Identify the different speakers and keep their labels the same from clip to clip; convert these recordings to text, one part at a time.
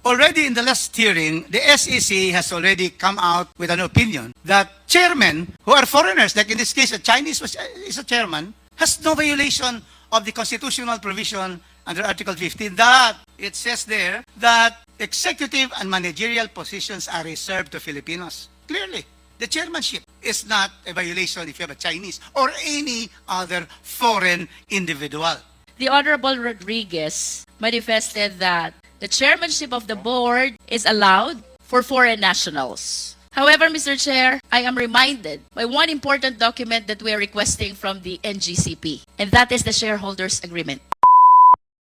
Speaker 1: Already in the last hearing, the SEC has already come out with an opinion that chairmen who are foreigners, like in this case, a Chinese is a chairman, has no violation of the constitutional provision under Article 15, that it says there that executive and managerial positions are reserved to Filipinos. Clearly, the chairmanship is not a violation if you have a Chinese or any other foreign individual.
Speaker 2: The Honorable Rodriguez manifested that the chairmanship of the board is allowed for foreign nationals. However, Mr. Chair, I am reminded by one important document that we are requesting from the NGCP, and that is the shareholders' agreement.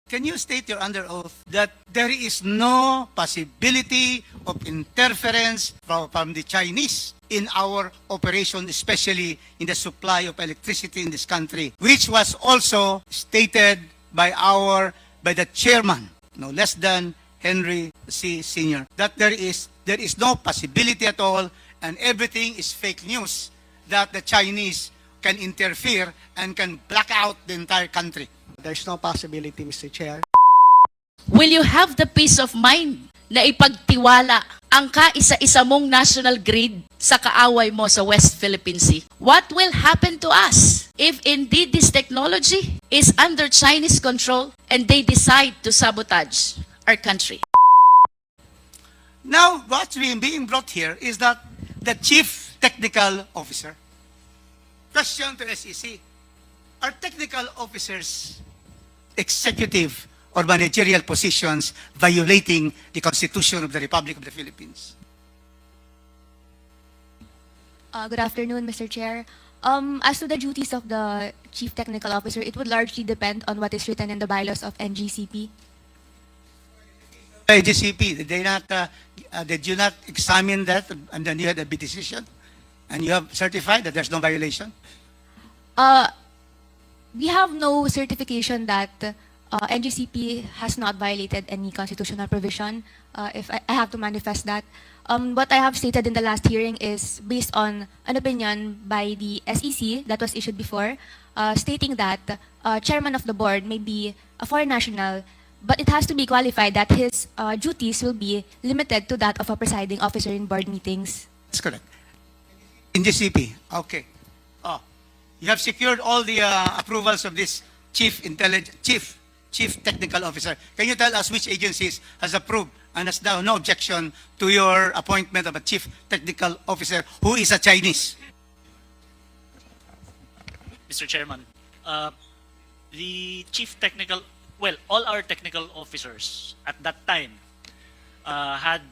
Speaker 1: Can you state your under oath that there is no possibility of interference from the Chinese in our operation, especially in the supply of electricity in this country, which was also stated by the chairman, no less than Henry C. Sr., that there is no possibility at all, and everything is fake news, that the Chinese can interfere and can black out the entire country.
Speaker 3: There's no possibility, Mr. Chair.
Speaker 2: Will you have the peace of mind na ipagtiwala ang kaisa-isa mong national grid sa kaaway mo sa West Philippine Sea? What will happen to us if indeed this technology is under Chinese control and they decide to sabotage our country?
Speaker 1: Now, what's being brought here is that the Chief Technical Officer. Question to SEC. Are technical officers executive or managerial positions violating the Constitution of the Republic of the Philippines?
Speaker 4: Good afternoon, Mr. Chair. As to the duties of the Chief Technical Officer, it would largely depend on what is written in the bylaws of NGCP.
Speaker 1: NGCP, did you not examine that and then you had a decision and you have certified that there's no violation?
Speaker 4: We have no certification that NGCP has not violated any constitutional provision. If I have to manifest that. What I have stated in the last hearing is based on an opinion by the SEC that was issued before, stating that chairman of the board may be a foreign national, but it has to be qualified that his duties will be limited to that of a presiding officer in board meetings.
Speaker 1: That's correct. NGCP, okay. You have secured all the approvals of this Chief Technical Officer. Can you tell us which agencies has approved and has now no objection to your appointment of a Chief Technical Officer who is a Chinese?
Speaker 5: Mr. Chairman, the Chief Technical, all our technical officers at that time had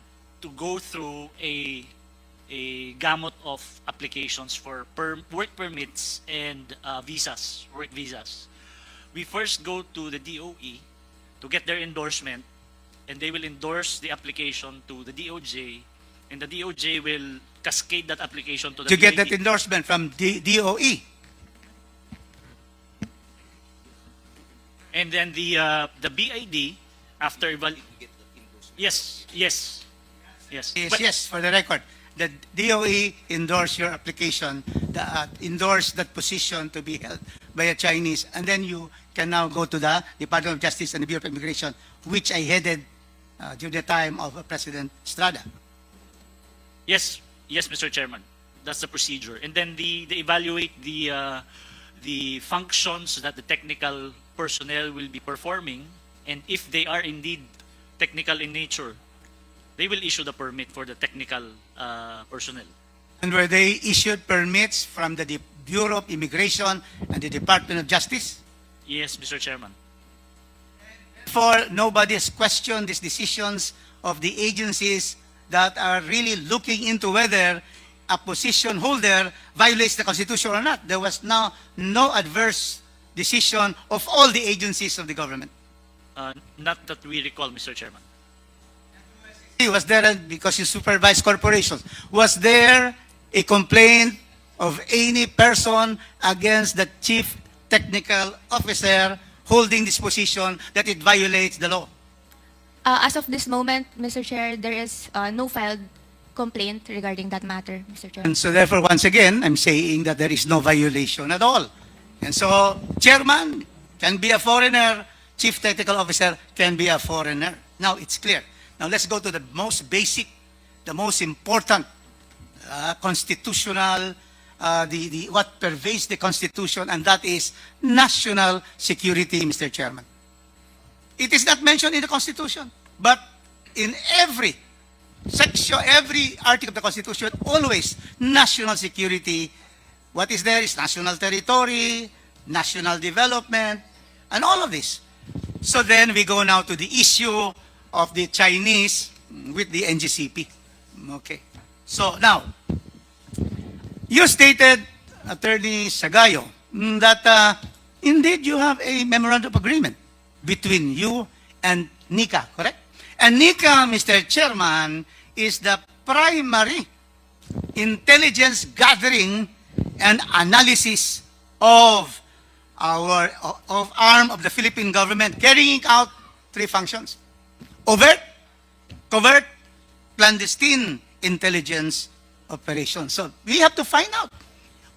Speaker 5: to go through a gamut of applications for work permits and work visas. We first go to the DOE to get their endorsement, and they will endorse the application to the DOJ, and the DOJ will cascade that application to the
Speaker 1: To get
Speaker 5: BID.
Speaker 1: that endorsement from DOE.
Speaker 5: And then the BID, after yes.
Speaker 1: Yes,
Speaker 5: But-
Speaker 1: yes, for the record. The DOE endorsed your application, endorsed that position to be held by a Chinese, and then you can now go to the Department of Justice and the Bureau of Immigration, which I headed during the time of President Estrada.
Speaker 5: Yes, Mr. Chairman. That's the procedure. And then they evaluate the functions that the technical personnel will be performing, and if they are indeed technical in nature, they will issue the permit for the technical personnel.
Speaker 1: And were they issued permits from the Bureau of Immigration and the Department of Justice?
Speaker 5: Yes, Mr. Chairman.
Speaker 1: For nobody has questioned these decisions of the agencies that are really looking into whether a position holder violates the Constitution or not. There was no adverse decision of all the agencies of the government.
Speaker 5: Not that we recall, Mr. Chairman.
Speaker 1: Was there, because you supervise corporations, was there a complaint of any person against the Chief Technical Officer holding this position that it violates the law?
Speaker 4: As of this moment, Mr. Chair, there is no filed complaint regarding that matter, Mr. Chair.
Speaker 1: And so therefore, once again, I'm saying that there is no violation at all. And so, chairman can be a foreigner, Chief Technical Officer can be a foreigner. Now, it's clear. Now let's go to the most basic, the most important constitutional, what pervades the Constitution, and that is national security, Mr. Chairman. It is not mentioned in the Constitution, but in every section, every article of the Constitution, always national security. What is there is national territory, national development, and all of this. So then we go now to the issue of the Chinese with the NGCP. Okay. So now, you stated, Attorney Sagayo, that indeed you have a memorandum of agreement between you and NICA, correct? And NICA, Mr. Chairman, is the primary intelligence gathering and analysis of arm of the Philippine government, carrying out three functions: overt, covert, clandestine intelligence operations. So we have to find out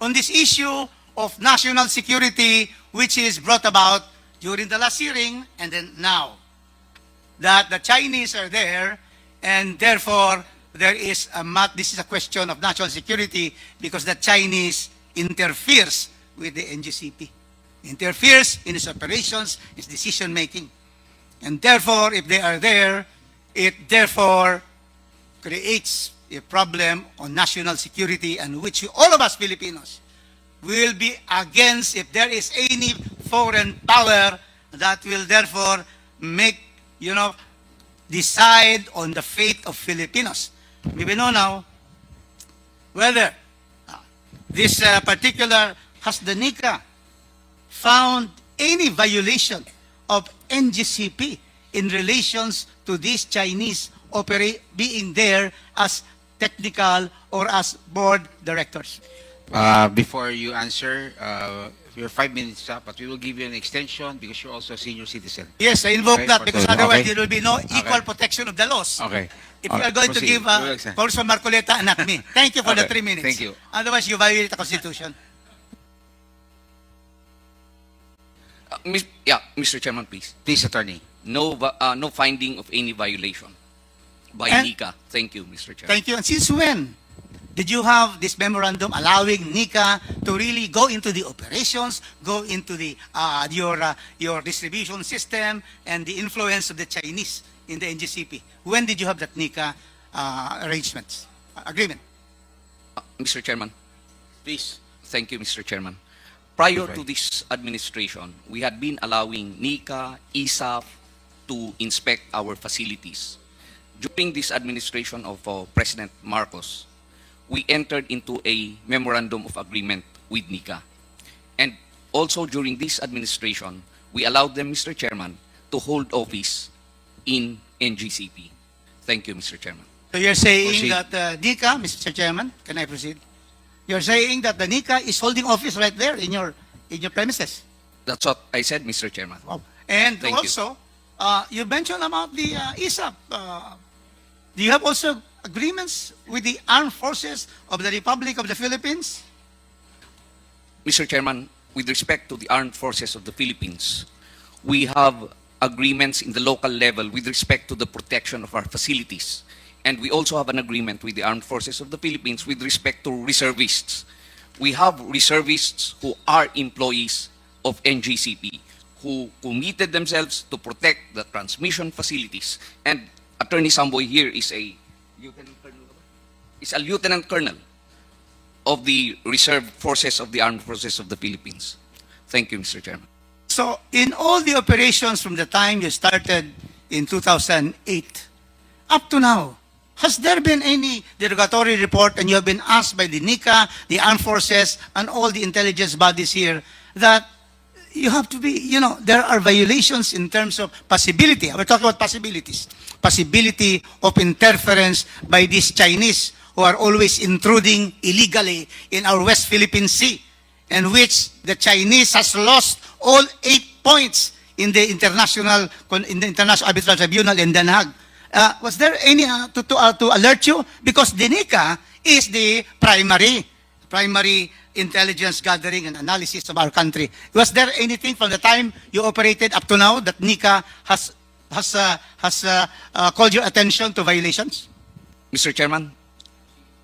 Speaker 1: on this issue of national security, which is brought about during the last hearing and then now, that the Chinese are there, and therefore there is this is a question of national security because the Chinese interferes with the NGCP, interferes in its operations, its decision making. And therefore, if they are there, it therefore creates a problem on national security, and which all of us Filipinos will be against if there is any foreign power that will therefore make, decide on the fate of Filipinos. We will know now whether this particular, has the NICA found any violation of NGCP in relations to these Chinese being there as technical or as board directors?
Speaker 6: Before you answer, you're 5 minutes up, but we will give you an extension because you're also a senior citizen.
Speaker 1: Yes, I invoke
Speaker 6: Okay,
Speaker 1: that
Speaker 6: for
Speaker 1: because
Speaker 6: the-
Speaker 1: otherwise
Speaker 6: okay.
Speaker 1: there will be no equal protection of the laws.
Speaker 6: Okay.
Speaker 1: If you are going to
Speaker 6: Proceed.
Speaker 1: give
Speaker 6: We will extend.
Speaker 1: Congressman Marcoleta and not me. Thank you for the
Speaker 6: Okay,
Speaker 1: 3 minutes.
Speaker 6: thank you.
Speaker 1: Otherwise, you violate the Constitution.
Speaker 7: Mr. Chairman, please.
Speaker 6: Please, attorney.
Speaker 7: No finding of any violation by
Speaker 1: And-
Speaker 7: NICA. Thank you, Mr. Chairman.
Speaker 1: Thank you. And since when did you have this memorandum allowing NICA to really go into the operations, go into the your distribution system and the influence of the Chinese in the NGCP? When did you have that NICA agreement?
Speaker 7: Mr. Chairman,
Speaker 6: Please.
Speaker 7: thank you, Mr. Chairman. Prior
Speaker 6: Okay.
Speaker 7: to this administration, we had been allowing NICA, ISAF to inspect our facilities. During this administration of President Marcos, we entered into a memorandum of agreement with NICA. And also during this administration, we allowed them, Mr. Chairman, to hold office in NGCP. Thank you, Mr. Chairman.
Speaker 1: So you're saying
Speaker 6: Proceed.
Speaker 1: that NICA, Mr. Chairman, can I proceed? You're saying that the NICA is holding office right there in your premises.
Speaker 7: That's what I said, Mr. Chairman.
Speaker 1: And
Speaker 7: Thank you.
Speaker 1: also, you mentioned about the ISAP. Do you have also agreements with the armed forces of the Republic of the Philippines?
Speaker 7: Mr. Chairman, with respect to the armed forces of the Philippines, we have agreements in the local level with respect to the protection of our facilities. And we also have an agreement with the armed forces of the Philippines with respect to reservists. We have reservists who are employees of NGCP who committed themselves to protect the transmission facilities. And Attorney Samboy here is a lieutenant colonel of the reserve forces of the armed forces of the Philippines. Thank you, Mr. Chairman.
Speaker 1: So in all the operations from the time you started in 2008 up to now, has there been any derogatory report and you have been asked by the NICA, the armed forces, and all the intelligence bodies here that you have to be, there are violations in terms of possibility. We're talking about possibilities. Possibility of interference by these Chinese who are always intruding illegally in our West Philippine Sea, and which the Chinese has lost all 8 points in the International Arbitral Tribunal in Den Haag. Was there any to alert you? Because the NICA is the primary intelligence gathering and analysis of our country. Was there anything from the time you operated up to now that NICA has called your attention to violations?
Speaker 7: Mr. Chairman,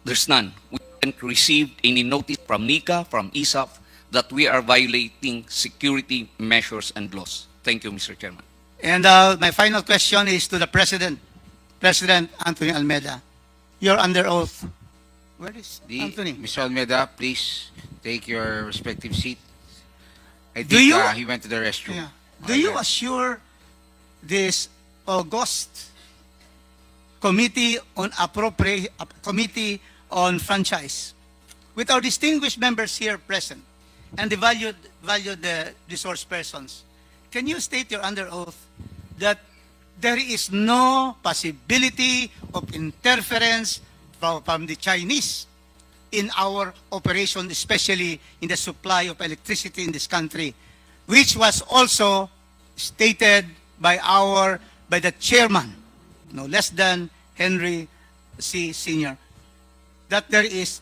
Speaker 7: there's none. We haven't received any notice from NICA, from ISAF, that we are violating security measures and laws. Thank you, Mr. Chairman.
Speaker 1: And my final question is to the President, President Anthony Almeida. You're under oath. Where is Anthony?
Speaker 6: Mr. Almeida, please take your respective seat. I
Speaker 1: Do
Speaker 6: think
Speaker 1: you-
Speaker 6: he went to the restroom.
Speaker 1: Yeah. Do you assure this august committee on committee on franchise, with our distinguished members here present and the valued resource persons, can you state you're under oath that there is no possibility of interference from the Chinese in our operation, especially in the supply of electricity in this country, which was also stated by the chairman, no less than Henry C. Sr., that there is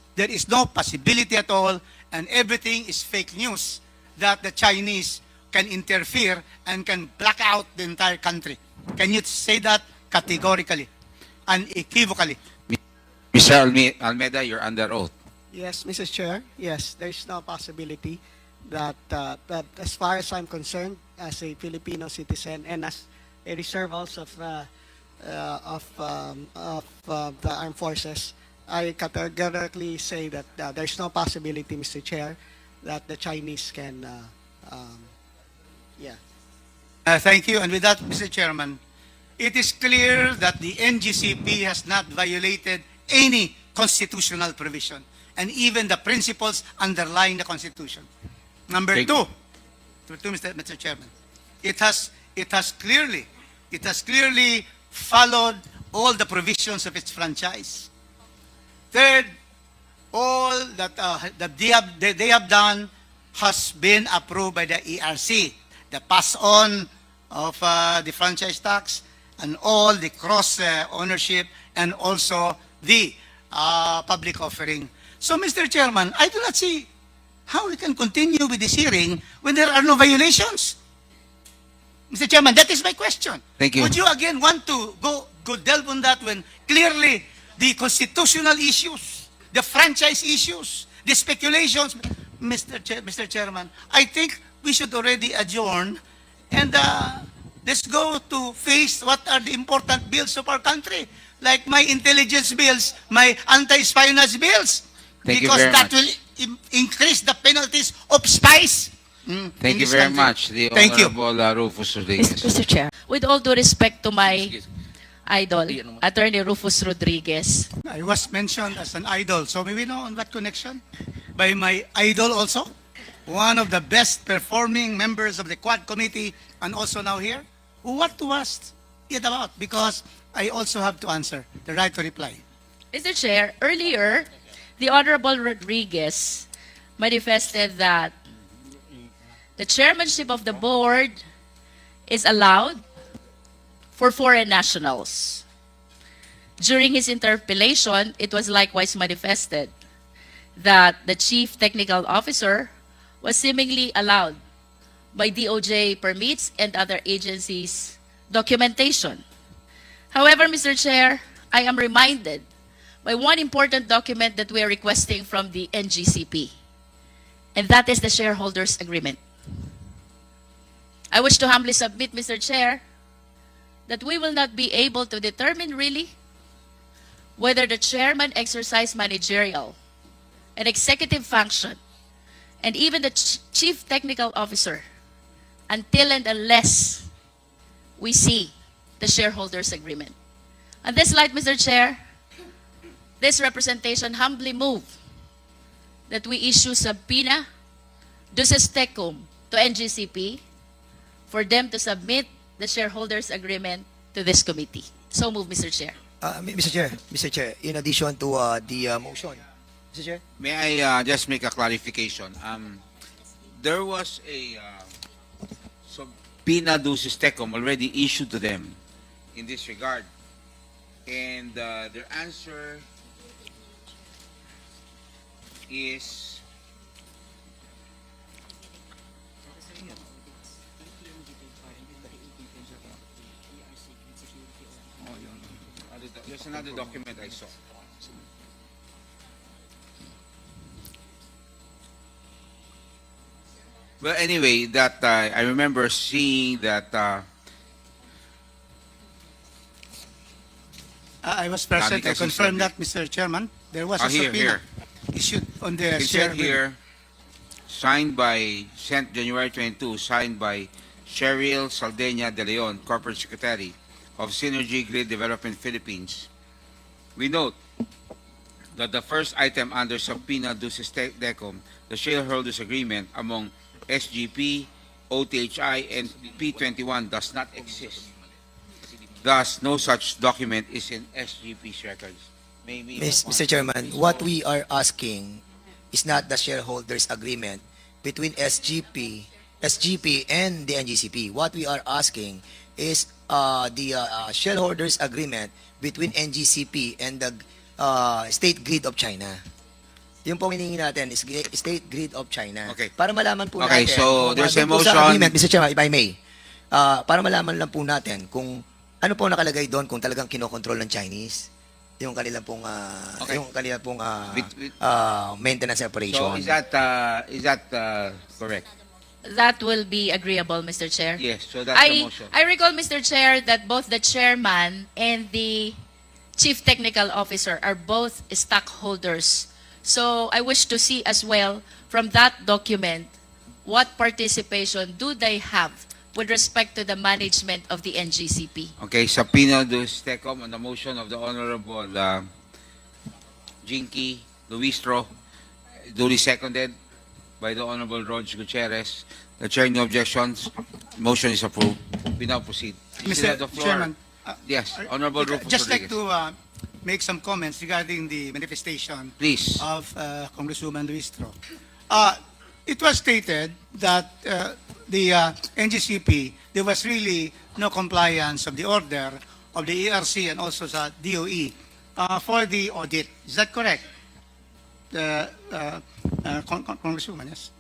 Speaker 1: no possibility at all, and everything is fake news, that the Chinese can interfere and can black out the entire country. Can you say that categorically, unequivocally?
Speaker 6: Mr. Almeida, you're under oath.
Speaker 3: Yes, Mrs. Chair. Yes, there's no possibility that, that as far as I'm concerned, as a Filipino citizen and as a reserve also of the armed forces, I categorically say that there's no possibility, Mr. Chair, that the Chinese can, yeah.
Speaker 1: Thank you. And with that, Mr. Chairman, it is clear that the NGCP has not violated any constitutional provision and even the principles underlying the Constitution. Number
Speaker 6: Thank
Speaker 1: two, Mr. Chairman, it has clearly followed all the provisions of its franchise. Third, all that they have done has been approved by the ERC. The pass-on of the franchise tax and all the cross ownership and also the public offering. So, Mr. Chairman, I do not see how we can continue with this hearing when there are no violations. Mr. Chairman, that is my question.
Speaker 6: Thank you.
Speaker 1: Would you again want to go delve on that when clearly the constitutional issues, the franchise issues, the speculations, Mr. Chairman, I think we should already adjourn and let's go to face what are the important bills of our country, like my intelligence bills, my anti-espionage bills,
Speaker 6: Thank you
Speaker 1: because
Speaker 6: very
Speaker 1: that
Speaker 6: much.
Speaker 1: will increase the penalties of spies.
Speaker 6: Thank
Speaker 1: in
Speaker 6: you
Speaker 1: this
Speaker 6: very
Speaker 1: country.
Speaker 6: much, the
Speaker 1: Thank you.
Speaker 6: Honorable Rufus Rodriguez.
Speaker 2: Mr. Chair, with all due respect to my
Speaker 7: Excuse-
Speaker 2: idol, Attorney Rufus Rodriguez,
Speaker 1: I was mentioned as an idol, so may we know on what connection? By my idol also? One of the best performing members of the Quad Committee and also now here? What was it about? Because I also have to answer, the right to reply.
Speaker 2: Mr. Chair, earlier, the Honorable Rodriguez manifested that the chairmanship of the board is allowed for foreign nationals. During his interpellation, it was likewise manifested that the chief technical officer was seemingly allowed by DOJ permits and other agencies' documentation. However, Mr. Chair, I am reminded by one important document that we are requesting from the NGCP, and that is the shareholders' agreement. I wish to humbly submit, Mr. Chair, that we will not be able to determine really whether the chairman exercised managerial and executive function and even the chief technical officer until and unless we see the shareholders' agreement. On this light, Mr. Chair, this representation humbly move that we issue subpoena duces tecum to NGCP for them to submit the shareholders' agreement to this committee. So move, Mr. Chair.
Speaker 8: Mr. Chair, in addition to the motion, Mr. Chair?
Speaker 6: May I just make a clarification? There was a subpoena ducis tecum already issued to them in this regard. And their answer is There's another document I saw. Well, anyway, that I remember seeing that
Speaker 1: I was present. I
Speaker 6: Kasi
Speaker 1: confirm
Speaker 6: sabi-
Speaker 1: that, Mr. Chairman. There was a
Speaker 6: here,
Speaker 1: subpoena issued on the
Speaker 6: it
Speaker 1: share.
Speaker 6: said here, sent January 22, signed by Cheryl Saldena de Leon, Corporate Secretary of Synergy Grid Development Philippines. We note that the first item under subpoena duces DECOM, the shareholders agreement among SGP, OTHI, and P21 does not exist. Thus, no such document is in SGP's records. Maybe
Speaker 8: Mr. Chairman, what we are asking is not the shareholders agreement between SGP and the NGCP. What we are asking is the shareholders agreement between NGCP and the State Grid of China. Yung pong hinihingi natin is State Grid of China.
Speaker 6: Okay.
Speaker 8: Para malaman po
Speaker 6: Okay,
Speaker 8: natin.
Speaker 6: so
Speaker 8: kung
Speaker 6: there's a
Speaker 8: doon po sa
Speaker 6: motion-
Speaker 8: agreement, Mr. Chairman, if I may, para malaman lang po natin kung ano po nakalagay doon kung talagang kinokontrol ng Chinese yung kanilang pong
Speaker 6: Okay.
Speaker 8: maintenance operation.
Speaker 6: So, is that correct?
Speaker 2: That will be agreeable, Mr. Chair.
Speaker 6: Yes, so that's the motion.
Speaker 2: I recall, Mr. Chair, that both the chairman and the chief technical officer are both stockholders. So I wish to see as well from that document what participation do they have with respect to the management of the NGCP.
Speaker 6: Okay, subpoena dues TECOM on the motion of the Honorable Jinky Luistro, duly seconded by the Honorable Rog Gutierrez. The chair, no objections. Motion is approved. We now proceed. You still have the floor.
Speaker 1: Chairman,
Speaker 6: Yes, Honorable Rufus
Speaker 1: just like
Speaker 6: Rodriguez.
Speaker 1: to make some comments regarding the manifestation
Speaker 6: Please.
Speaker 1: of Congresswoman Luistro. It was stated that the NGCP, there was really no compliance of the order of the ERC and also the DOE for the audit. Is that correct? Congresswoman, yes.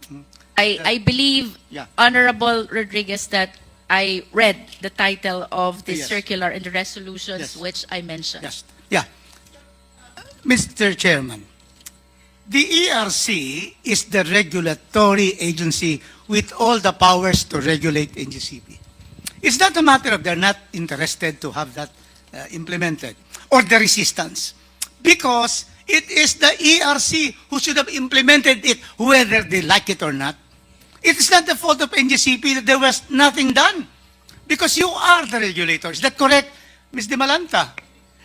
Speaker 2: I believe,
Speaker 1: Yeah.
Speaker 2: Honorable Rodriguez, that I read the title of the
Speaker 1: Yes.
Speaker 2: circular and the resolutions
Speaker 1: Yes.
Speaker 2: which I mentioned.
Speaker 1: Yes. Yeah. Mr. Chairman, the ERC is the regulatory agency with all the powers to regulate NGCP. It's not a matter of they're not interested to have that implemented or the resistance, because it is the ERC who should have implemented it whether they like it or not. It is not the fault of NGCP that there was nothing done, because you are the regulator. Is that correct, Ms. De Malanta?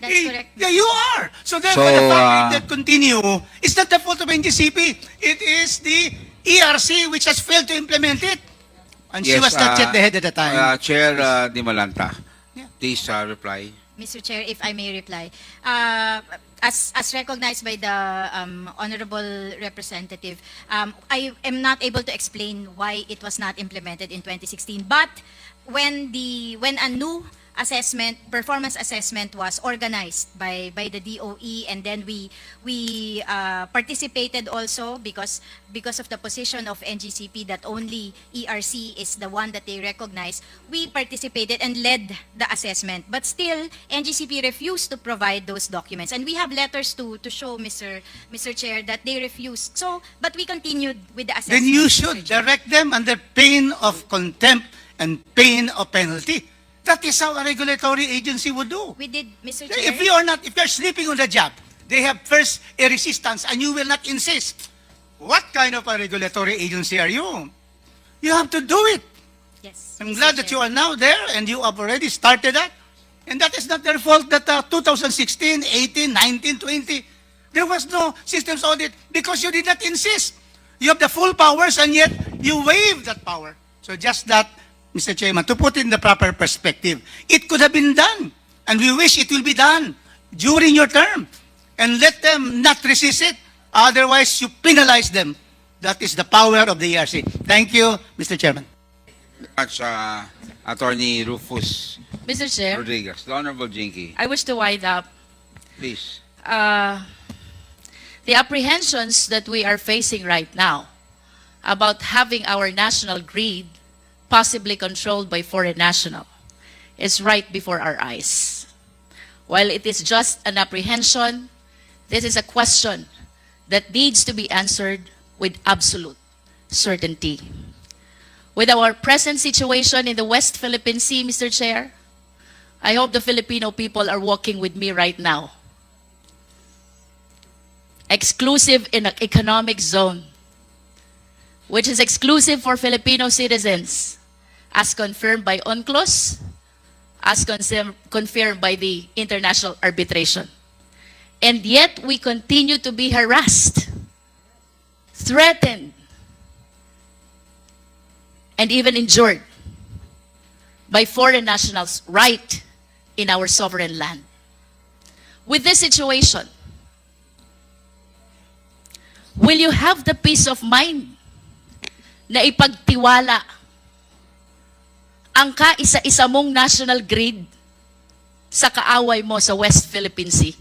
Speaker 4: That's correct.
Speaker 1: Yeah, you are. So therefore,
Speaker 6: So,
Speaker 1: the fact that continue is not the fault of NGCP. It is the ERC which has failed to implement it. And she was not yet the head at the time.
Speaker 6: Chair Di Malanta,
Speaker 1: Yeah.
Speaker 6: please reply.
Speaker 9: Mr. Chair, if I may reply. As recognized by the honorable representative, I am not able to explain why it was not implemented in 2016. But when a new performance assessment was organized by the DOE, and then we participated also because of the position of NGCP that only ERC is the one that they recognize. We participated and led the assessment, but still NGCP refused to provide those documents, and we have letters to show Mr. Chair that they refused. So, but we continued with the assessment.
Speaker 1: Then you
Speaker 9: Mr.
Speaker 1: should
Speaker 9: Chair.
Speaker 1: direct them under pain of contempt and pain of penalty. That is how a regulatory agency would do.
Speaker 9: We did, Mr. Chair.
Speaker 1: If you're sleeping on the job, they have first a resistance and you will not insist. What kind of a regulatory agency are you? You have to do it.
Speaker 9: Yes,
Speaker 1: I'm
Speaker 9: Mr.
Speaker 1: glad that
Speaker 9: Chair.
Speaker 1: you are now there and you have already started that. And that is not their fault that 2016, 18, 19, 20, there was no systems audit because you did not insist. You have the full powers and yet you waive that power. So just that, Mr. Chairman, to put in the proper perspective, it could have been done. And we wish it will be done during your term. And let them not resist it. Otherwise, you penalize them. That is the power of the ERC. Thank you, Mr. Chairman.
Speaker 6: Much, Attorney Rufus
Speaker 2: Mr. Chair,
Speaker 6: Rodriguez. The Honorable Jinky,
Speaker 2: I wish to wind up.
Speaker 6: please.
Speaker 2: The apprehensions that we are facing right now about having our national grid possibly controlled by foreign national is right before our eyes. While it is just an apprehension, this is a question that needs to be answered with absolute certainty. With our present situation in the West Philippine Sea, Mr. Chair, I hope the Filipino people are walking with me right now. Exclusive in an economic zone, which is exclusive for Filipino citizens, as confirmed by UNCLOS, as confirmed by the international arbitration. And yet we continue to be harassed, threatened, and even injured by foreign nationals right in our sovereign land. With this situation, will you have the peace of mind na ipagtiwala ang kaisa-isa mong national grid sa kaaway mo sa West Philippine Sea?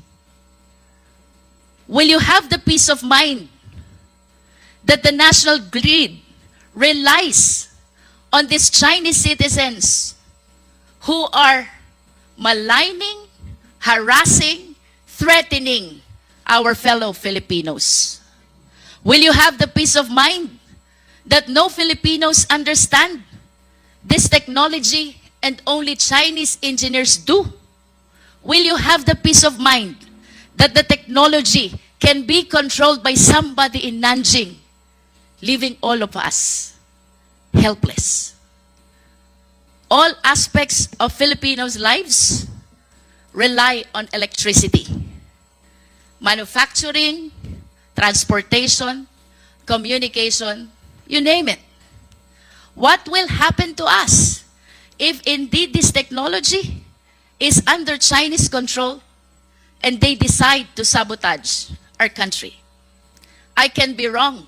Speaker 2: Will you have the peace of mind that the national grid relies on these Chinese citizens who are maligning, harassing, threatening our fellow Filipinos? Will you have the peace of mind that no Filipinos understand this technology and only Chinese engineers do? Will you have the peace of mind that the technology can be controlled by somebody in Nanjing, leaving all of us helpless? All aspects of Filipinos' lives rely on electricity. Manufacturing, transportation, communication, you name it. What will happen to us if indeed this technology is under Chinese control and they decide to sabotage our country? I can be wrong.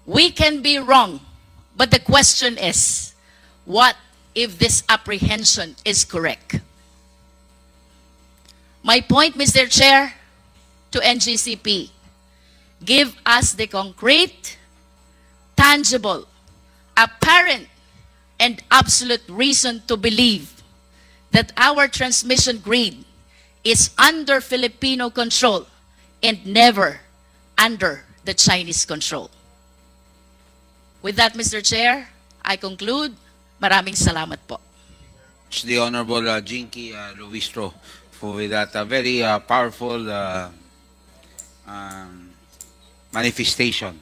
Speaker 2: We can be wrong. But the question is, what if this apprehension is correct? My point, Mr. Chair, to NGCP, give us the concrete, tangible, apparent, and absolute reason to believe that our transmission grid is under Filipino control and never under the Chinese control. With that, Mr. Chair, I conclude. Maraming salamat po.
Speaker 6: The Honorable Jinky Luistro for that very powerful manifestation.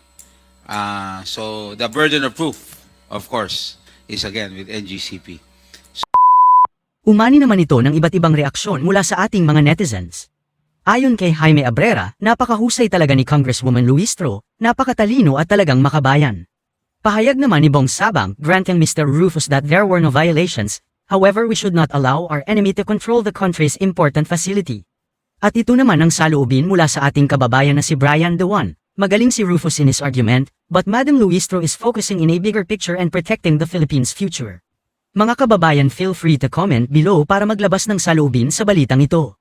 Speaker 6: So the burden of proof, of course, is again with NGCP.
Speaker 10: Umani naman ito ng iba't ibang reaksyon mula sa ating mga netizens. Ayon kay Jaime Abrera, napakahusay talaga ni Congresswoman Luistro, napakatalino at talagang makabayan. Pahayag naman ni Bong Sabang, granting Mr. Rufus that there were no violations, however we should not allow our enemy to control the country's important facility. At ito naman ang saloobin mula sa ating kababayan na si Brian Dewan. Magaling si Rufus in his argument, but Madam Luistro is focusing in a bigger picture and protecting the Philippines' future. Mga kababayan, feel free to comment below para maglabas ng saloobin sa balitang ito.